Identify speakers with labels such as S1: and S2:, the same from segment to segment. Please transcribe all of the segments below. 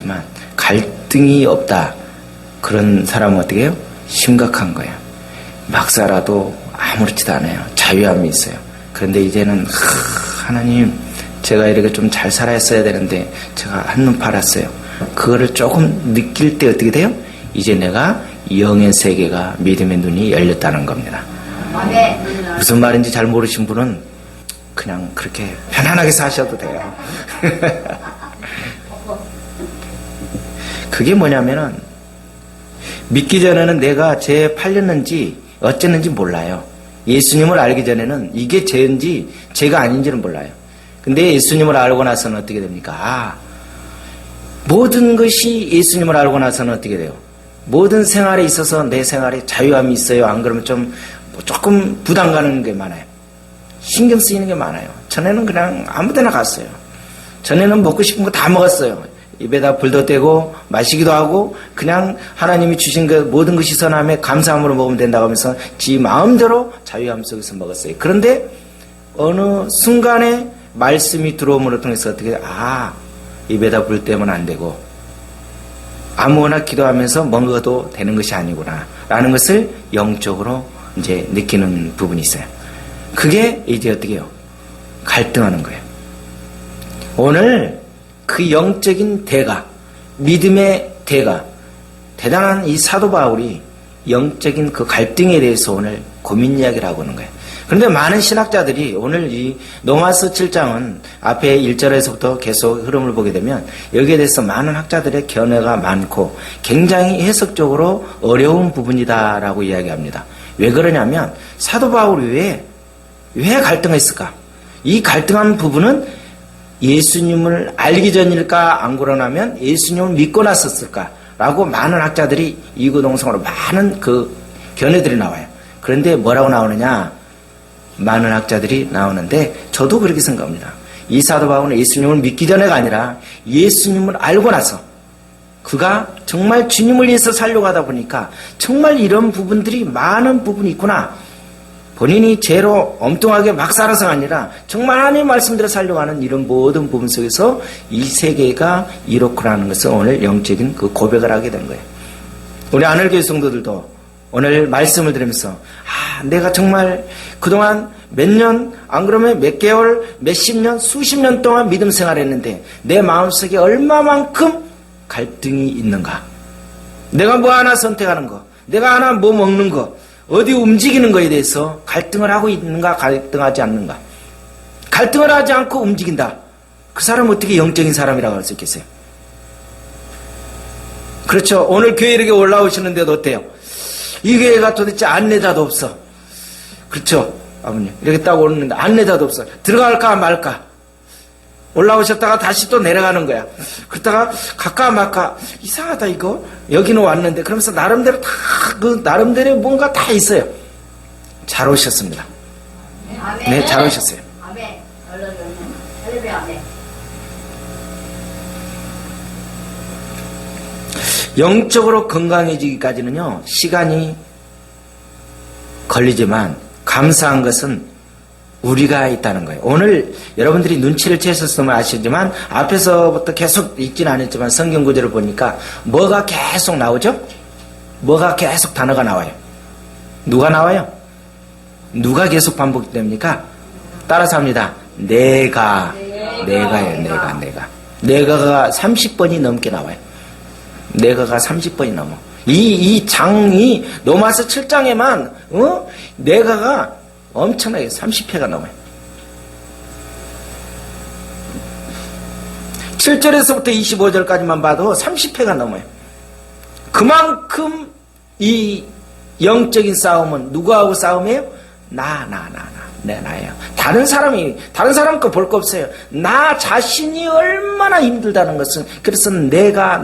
S1: 있지만 갈등이 없다. 그런 사람은 어떻게 해요? 심각한 거예요. 막 살아도 아무렇지도 않아요. 자유함이 있어요. 그런데 이제는 하나님, 제가 이렇게 좀 잘 살았어야 되는데 제가 한눈 팔았어요. 그거를 조금 느낄 때 어떻게 돼요? 이제 내가 영의 세계가 믿음의 눈이 열렸다는 겁니다. 무슨 말인지 잘 모르신 분은 그냥 그렇게 편안하게 사셔도 돼요. 그게 뭐냐면은 믿기 전에는 내가 죄에 팔렸는지 어쨌는지 몰라요. 예수님을 알기 전에는 이게 죄인지 죄가 아닌지는 몰라요. 근데 예수님을 알고 나서는 어떻게 됩니까? 모든 것이 예수님을 알고 나서는 어떻게 돼요? 모든 생활에 있어서 내 생활에 자유함이 있어요. 안 그러면 좀 조금 부담 가는 게 많아요. 신경 쓰이는 게 많아요. 전에는 그냥 아무 데나 갔어요. 전에는 먹고 싶은 거 다 먹었어요. 입에다 불도 떼고 마시기도 하고 그냥 하나님이 주신 그 모든 것이 선함에 감사함으로 먹으면 된다고 하면서 지 마음대로 자유함 속에서 먹었어요. 그런데 어느 순간에 말씀이 들어옴으로 통해서 어떻게 입에다 불 떼면 안 되고 아무거나 기도하면서 먹어도 되는 것이 아니구나 라는 것을 영적으로 이제 느끼는 부분이 있어요. 그게 이제 어떻게 해요? 갈등하는 거예요. 오늘 그 영적인 대가, 믿음의 대가, 대단한 이 사도 바울이 영적인 그 갈등에 대해서 오늘 고민 이야기를 하고 있는 거예요. 그런데 많은 신학자들이 오늘 이 로마서 7장은 앞에 1절에서부터 계속 흐름을 보게 되면 여기에 대해서 많은 학자들의 견해가 많고 굉장히 해석적으로 어려운 부분이다라고 이야기합니다. 왜 그러냐면 사도 바울이 왜 갈등했을까? 이 갈등한 부분은 예수님을 알기 전일까 안 그러나면 예수님을 믿고 났었을까? 라고 많은 학자들이 이구동성으로 많은 그 견해들이 나와요. 그런데 뭐라고 나오느냐? 많은 학자들이 나오는데 저도 그렇게 생각합니다. 이 사도 바울은 예수님을 믿기 전에가 아니라 예수님을 알고 나서 그가 정말 주님을 위해서 살려고 하다 보니까 정말 이런 부분들이 많은 부분이 있구나. 본인이 죄로 엉뚱하게 막 살아서가 아니라 정말 하나님의 말씀대로 살려고 하는 이런 모든 부분 속에서 이 세계가 이렇구나는 것을 오늘 영적인 그 고백을 하게 된 거예요. 우리 하늘교회 성도들도 오늘 말씀을 들으면서 내가 정말 그동안 몇 년, 안 그러면 몇 개월, 몇십 년, 수십 년 동안 믿음 생활했는데 내 마음속에 얼마만큼 갈등이 있는가? 내가 뭐 하나 선택하는 거, 내가 하나 뭐 먹는 거, 어디 움직이는 거에 대해서 갈등을 하고 있는가, 갈등하지 않는가? 갈등을 하지 않고 움직인다. 그 사람은 어떻게 영적인 사람이라고 할 수 있겠어요? 그렇죠. 오늘 교회 이렇게 올라오시는데도 어때요? 이 교회가 도대체 안내자도 없어. 그렇죠. 아버님. 이렇게 딱 오는데 안내자도 없어. 들어갈까 말까. 올라오셨다가 다시 또 내려가는 거야. 그러다가 갈까 말까. 이상하다 이거. 여기는 왔는데. 그러면서 나름대로 다 그 나름대로 뭔가 다 있어요. 잘 오셨습니다. 네, 잘 오셨어요. 영적으로 건강해지기까지는요, 시간이 걸리지만 감사한 것은 우리가 있다는 거예요. 오늘 여러분들이 눈치를 채셨으면 아시지만 앞에서부터 계속 읽지는 않았지만 성경 구절을 보니까 뭐가 계속 나오죠? 뭐가 계속 단어가 나와요? 누가 나와요? 누가 계속 반복됩니까? 따라서 합니다. 내가예요. 내가가 30번이 넘게 나와요. 내가가 30번이 넘어. 이 장이 로마서 7장에만 내가가 엄청나게 30회가 넘어요. 7절에서부터 25절까지만 봐도 30회가 넘어요. 그만큼 이 영적인 싸움은 누구하고 싸움이에요? 나예요. 다른 사람 거 볼 거 없어요. 나 자신이 얼마나 힘들다는 것은, 그래서 내가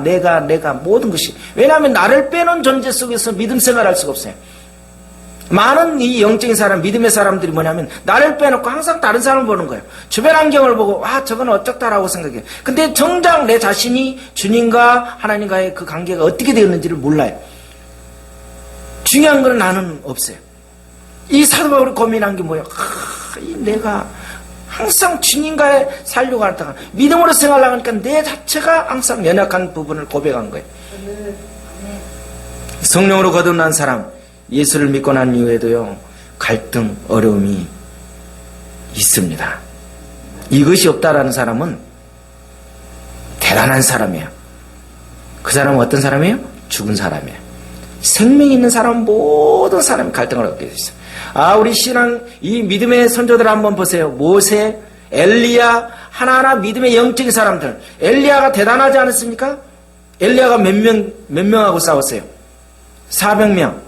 S1: 모든 것이, 왜냐하면 나를 빼놓은 존재 속에서 믿음 생활할 수가 없어요. 많은 이 영적인 사람, 믿음의 사람들이 뭐냐면 나를 빼놓고 항상 다른 사람을 보는 거예요. 주변 환경을 보고 저건 어쩌다라고 생각해요. 근데 정작 내 자신이 주님과 하나님과의 그 관계가 어떻게 되었는지를 몰라요. 중요한 건 나는 없어요. 이 사도 바울이 고민한 게 뭐예요? 내가 항상 주님과의 살려고 하다가 믿음으로 생활하려고 하니까 내 자체가 항상 연약한 부분을 고백한 거예요. 성령으로 거듭난 사람, 예수를 믿고 난 이후에도요, 갈등, 어려움이 있습니다. 이것이 없다라는 사람은 대단한 사람이에요. 그 사람은 어떤 사람이에요? 죽은 사람이에요. 생명이 있는 사람은 모든 사람이 갈등을 얻게 돼 있어요. 우리 신앙, 이 믿음의 선조들 한번 보세요. 모세, 엘리야, 하나하나 믿음의 영적인 사람들. 엘리야가 대단하지 않았습니까? 엘리야가 몇 명하고 싸웠어요? 400명,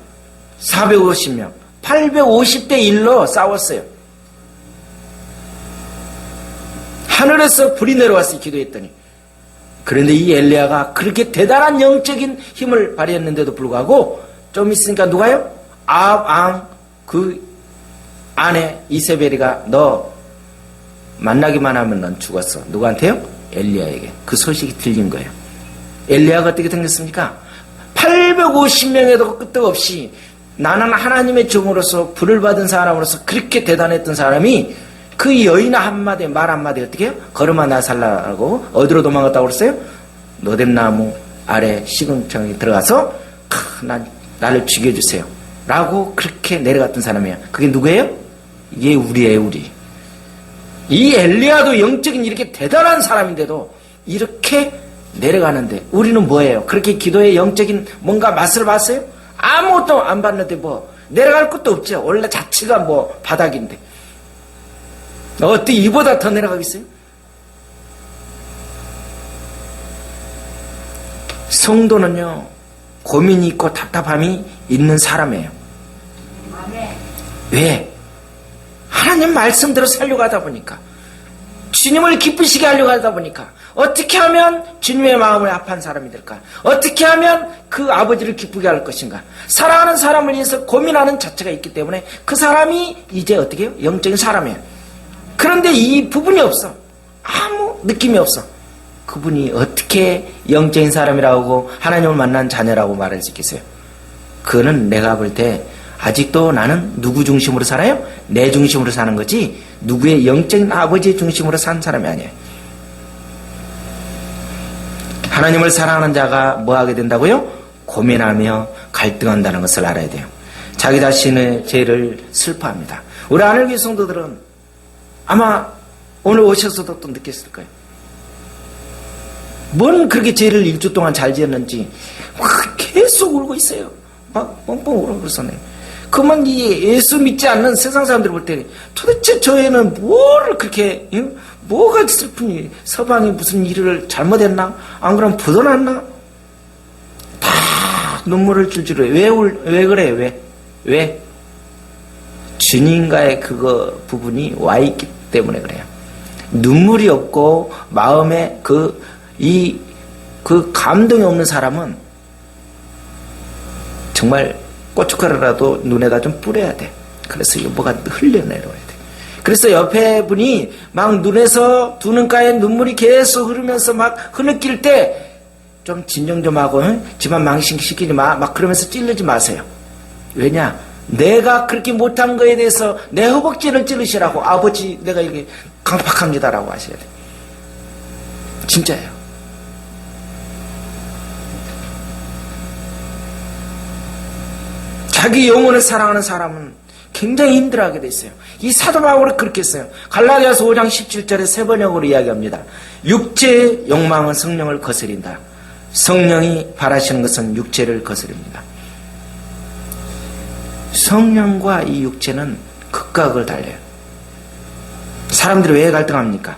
S1: 450명, 850대 1로 싸웠어요. 하늘에서 불이 내려왔어요. 기도했더니. 그런데 이 엘리야가 그렇게 대단한 영적인 힘을 발휘했는데도 불구하고 좀 있으니까 누가요? 아합 왕 그 아내 이세벨이가 너 만나기만 하면 넌 죽었어. 누구한테요? 엘리야에게. 그 소식이 들린 거예요. 엘리야가 어떻게 생겼습니까? 850명에도 끄떡없이 나는 하나님의 종으로서 불을 받은 사람으로서 그렇게 대단했던 사람이 그 여인 한마디 말 한마디 어떻게 해요? 걸음아 나 살라고 어디로 도망갔다고 그랬어요? 노뎀나무 아래 시궁창에 들어가서 나를 죽여주세요 라고 그렇게 내려갔던 사람이에요. 그게 누구예요? 이게 우리예요. 우리. 이 엘리야도 영적인 이렇게 대단한 사람인데도 이렇게 내려가는데 우리는 뭐예요? 그렇게 기도의 영적인 뭔가 맛을 봤어요? 아무것도 안 봤는데 뭐 내려갈 것도 없죠. 원래 자체가 뭐 바닥인데 어떻게 이보다 더 내려가겠어요? 성도는요, 고민이 있고 답답함이 있는 사람이에요. 왜? 하나님 말씀대로 살려고 하다 보니까, 주님을 기쁘시게 하려고 하다 보니까, 어떻게 하면 주님의 마음을 합한 사람이 될까? 어떻게 하면 그 아버지를 기쁘게 할 것인가? 사랑하는 사람을 위해서 고민하는 자체가 있기 때문에 그 사람이 이제 어떻게 해요? 영적인 사람이에요. 그런데 이 부분이 없어. 아무 느낌이 없어. 그분이 어떻게 영적인 사람이라고 하나님을 만난 자녀라고 말할 수 있겠어요? 그거는 내가 볼 때 아직도 나는 누구 중심으로 살아요? 내 중심으로 사는 거지 누구의 영적인 아버지의 중심으로 산 사람이 아니에요. 하나님을 사랑하는 자가 뭐 하게 된다고요? 고민하며 갈등한다는 것을 알아야 돼요. 자기 자신의 죄를 슬퍼합니다. 우리 하늘교회 성도들은 아마 오늘 오셔서도 또 느꼈을 거예요. 뭔 그렇게 죄를 일주 동안 잘 지었는지 계속 울고 있어요. 막 뻥뻥 울어. 그래서 그만 이 예수 믿지 않는 세상 사람들 볼 때 도대체 저 애는 뭐를 그렇게 뭐가 슬프니? 서방이 무슨 일을 잘못했나? 안 그러면 부도났나? 다 눈물을 줄줄 왜 그래? 왜? 주님과의 그거 부분이 와 있기 때문에 그래요. 눈물이 없고 마음에 그 감동이 없는 사람은 정말 고춧가루라도 눈에다 좀 뿌려야 돼. 그래서 이거 뭐가 흘려내려와야 돼. 그래서 옆에 분이 막 눈에서 두 눈가에 눈물이 계속 흐르면서 막 흐느낄 때 좀 진정 좀 하고 집안 망신시키지 마. 막 그러면서 찔르지 마세요. 왜냐? 내가 그렇게 못한 거에 대해서 내 허벅지를 찌르시라고 아버지 내가 이게 강팍합니다라고 하셔야 돼. 진짜예요. 자기 영혼을 사랑하는 사람은 굉장히 힘들어하게 돼 있어요. 이 사도 바울이 그렇게 했어요. 갈라디아서 5장 17절에 세 번역으로 이야기합니다. 육체의 욕망은 성령을 거스린다. 성령이 바라시는 것은 육체를 거스립니다. 성령과 이 육체는 극과 극을 달려요. 사람들이 왜 갈등합니까?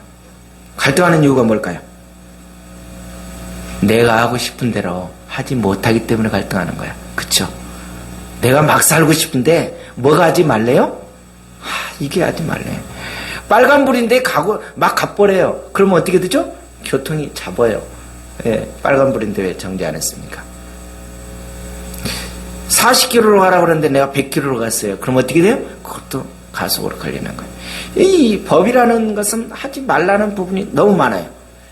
S1: 갈등하는 이유가 뭘까요? 내가 하고 싶은 대로 하지 못하기 때문에 갈등하는 거야. 그쵸? 내가 막 살고 싶은데 뭐가 하지 말래요? 이게 하지 말래. 빨간불인데 막 가버려요. 그러면 어떻게 되죠? 교통이 잡아요. 예, 빨간불인데 왜 정지 안 했습니까? 40km로 가라고 그러는데 내가 100km로 갔어요. 그럼 어떻게 돼요? 그것도 가속으로 걸리는 거예요. 이 법이라는 것은 하지 말라는 부분이 너무 많아요.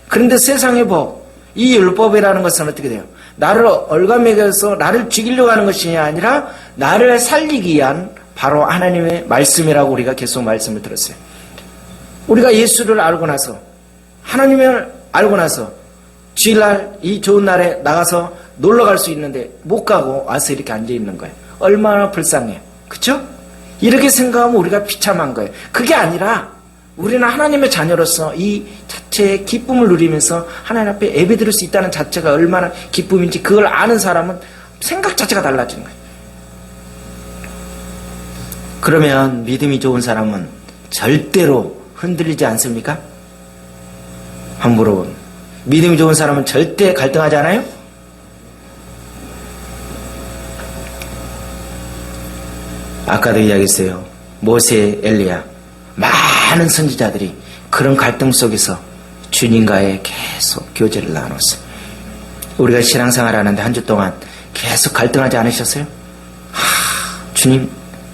S1: 그런데 세상의 법, 이 율법이라는 것은 어떻게 돼요? 나를 얼감매겨서 나를 죽이려고 하는 것이 아니라 나를 살리기 위한 바로 하나님의 말씀이라고 우리가 계속 말씀을 들었어요. 우리가 예수를 알고 나서, 하나님을 알고 나서 주일날 이 좋은 날에 나가서 놀러 갈 수 있는데 못 가고 와서 이렇게 앉아 있는 거예요. 얼마나 불쌍해요. 그렇죠? 이렇게 생각하면 우리가 비참한 거예요. 그게 아니라 우리는 하나님의 자녀로서 이 자체의 기쁨을 누리면서 하나님 앞에 예배드릴 수 있다는 자체가 얼마나 기쁨인지 그걸 아는 사람은 생각 자체가 달라지는 거예요. 그러면 믿음이 좋은 사람은 절대로 흔들리지 않습니까? 한번 물어보면 믿음이 좋은 사람은 절대 갈등하지 않아요? 아까도 이야기했어요. 모세, 엘리야, 많은 선지자들이 그런 갈등 속에서 주님과의 계속 교제를 나눴어요. 우리가 신앙생활 하는데 한 주 동안 계속 갈등하지 않으셨어요? 주님,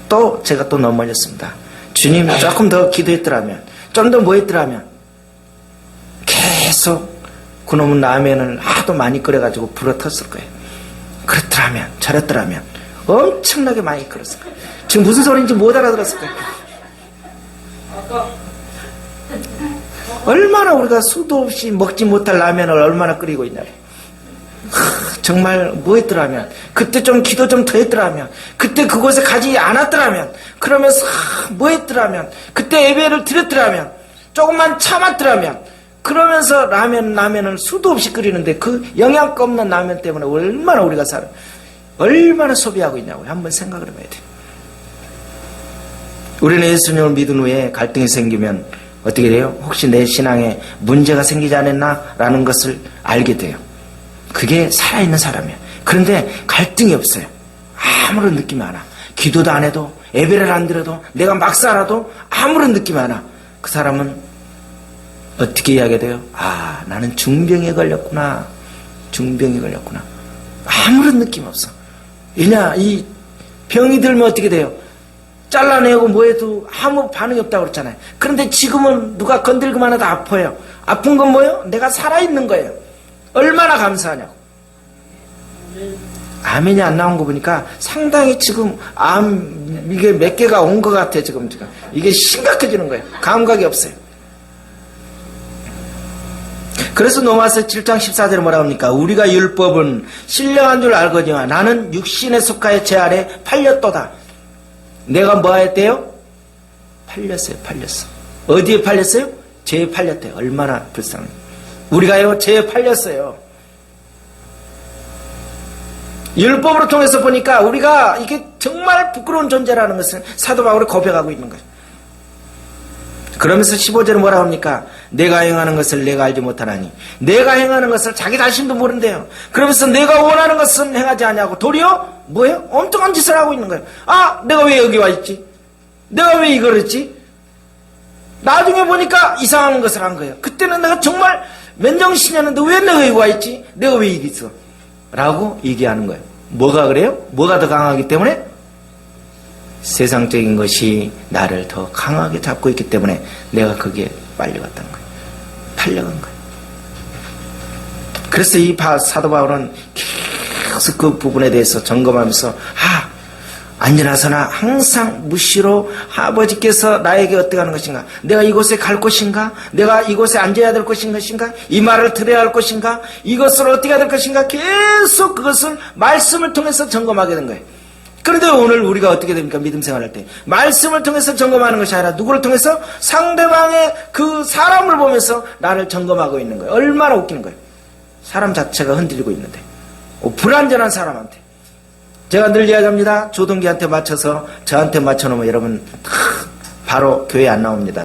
S1: 또 제가 또 넘어졌습니다. 주님, 조금 더 기도했더라면, 좀 더 뭐 했더라면, 계속 그놈은 라면을 하도 많이 끓여가지고 불어 텄을 거예요. 그렇더라면, 저랬더라면 엄청나게 많이 끓였을 거예요. 지금 무슨 소리인지 못 알아들었을 거예요. 얼마나 우리가 수도 없이 먹지 못할 라면을 얼마나 끓이고 있냐고. 정말 뭐 했더라면, 그때 좀 기도 좀 더 했더라면, 그때 그곳에 가지 않았더라면, 그러면서 뭐 했더라면, 그때 예배를 드렸더라면, 조금만 참았더라면, 그러면서 라면을 수도 없이 끓이는데 그 영양가 없는 라면 때문에 얼마나 우리가 얼마나 소비하고 있냐고요. 한번 생각을 해봐야 돼요. 우리는 예수님을 믿은 후에 갈등이 생기면 어떻게 돼요? 혹시 내 신앙에 문제가 생기지 않았나? 라는 것을 알게 돼요. 그게 살아있는 사람이에요. 그런데 갈등이 없어요. 아무런 느낌이 안 와. 기도도 안 해도, 예배를 안 드려도, 내가 막 살아도 아무런 느낌이 안 와. 그 사람은 어떻게 이야기가 돼요? 나는 중병에 걸렸구나. 중병에 걸렸구나. 아무런 느낌 없어. 왜냐, 이 병이 들면 어떻게 돼요? 잘라내고 뭐해도 아무 반응이 없다고 그랬잖아요. 그런데 지금은 누가 건들기만 해도 아파요. 아픈 건 뭐예요? 내가 살아있는 거예요. 얼마나 감사하냐고. 아멘이 안 나온 거 보니까 상당히 지금 이게 몇 개가 온 것 같아. 지금 이게 심각해지는 거예요. 감각이 없어요. 그래서 로마서 7장 14절에 뭐라 합니까? 우리가 율법은 신령한 줄 알거니와 나는 육신에 속하여 제 아래 팔렸도다. 내가 뭐 했대요? 팔렸어요. 어디에 팔렸어요? 죄에 팔렸대요. 얼마나 불쌍해요. 우리가요, 죄에 팔렸어요. 율법으로 통해서 보니까 우리가 이게 정말 부끄러운 존재라는 것을 사도 바울이 고백하고 있는 거예요. 그러면서 15절에 뭐라고 합니까? 내가 행하는 것을 내가 알지 못하나니 내가 행하는 것을 자기 자신도 모른대요. 그러면서 내가 원하는 것은 행하지 않냐고 도리어 뭐예요? 엉뚱한 짓을 하고 있는 거예요. 내가 왜 여기 와 있지? 내가 왜 이걸 했지? 나중에 보니까 이상한 것을 한 거예요. 그때는 내가 정말 맨정신이었는데 왜 내가 여기 와 있지? 내가 왜 여기 있어? 라고 얘기하는 거예요. 뭐가 그래요? 뭐가 더 강하기 때문에? 세상적인 것이 나를 더 강하게 잡고 있기 때문에 내가 거기에 빨려갔다는 거예요. 팔려간 거예요. 그래서 이 사도 바울은 계속 그 부분에 대해서 점검하면서 앉으나서나 항상 무시로 아버지께서 나에게 어떻게 하는 것인가? 내가 이곳에 갈 것인가? 내가 이곳에 앉아야 될 것인가? 이 말을 들어야 할 것인가? 이것을 어떻게 해야 될 것인가? 계속 그것을 말씀을 통해서 점검하게 된 거예요. 그런데 오늘 우리가 어떻게 됩니까? 믿음 생활할 때 말씀을 통해서 점검하는 것이 아니라 누구를 통해서? 상대방의 그 사람을 보면서 나를 점검하고 있는 거예요. 얼마나 웃기는 거예요. 사람 자체가 흔들리고 있는데 불완전한 사람한테 제가 늘 이야기합니다. 조동기한테 맞춰서 저한테 맞춰놓으면 여러분 바로 교회 안 나옵니다.